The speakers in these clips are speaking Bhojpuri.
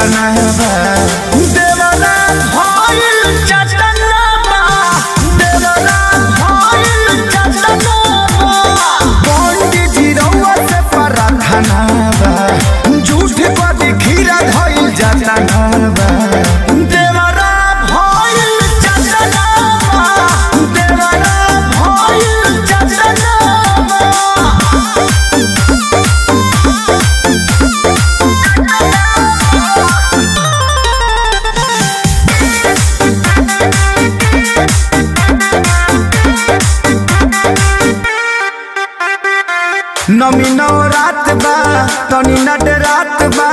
घटना बा देवरा भइल चटना बा देवरा भइल चटना बा पंडित जी रउआ से प्रार्थना बा झूठ पर खीरा धइल जाता बा देवरा भइल चटना बा देवरा भइल चटना बा। नमी नवरात बा तनी नट रात बा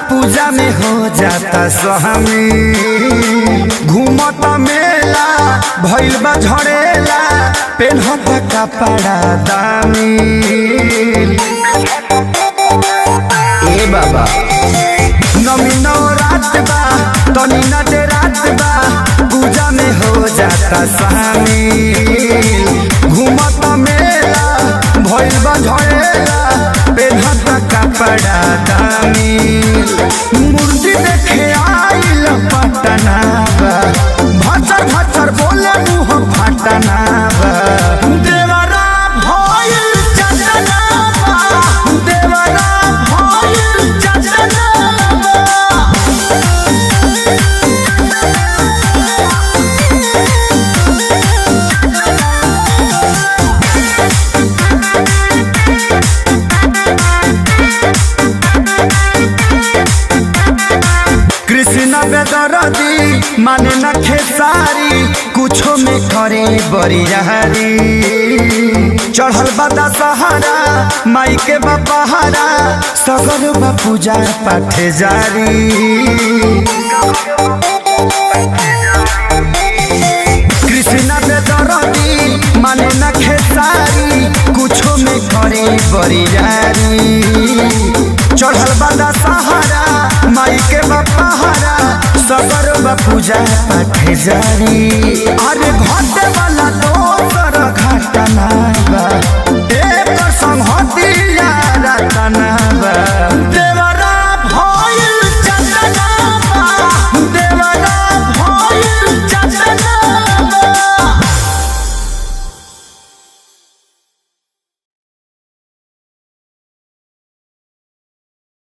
पूजा में हो जाता स्वामी घूमत मेला भइल बा झड़ेला पेन्हत कपड़ा दामी ए बाबा नमी नवरात बा तनी नट रात बा पूजा में हो जाता शामिल घूमत मेला भइल बा झड़ेला पेन्हत कपड़ा दामी मूर्ति देखे आइल पटना बा भचर भचर बोले मुँह फटना बा देवरा भइल चटना बा देवरा भइल चटना बा। कृष्ण बेदरदी माने न खेसारी कुछो में करे बरियारी चढ़ल बदा सहारा माई के बपहारा सगर बा पूजा पाठ जारी कृष्ण बेदरदी माने न खेसारी कुछो में करे बरियारी चढ़ल बदा सहारा माई के बपहारा सगर बा पूजा पाठ जारी अरे घटे वाला दोसर घटना बा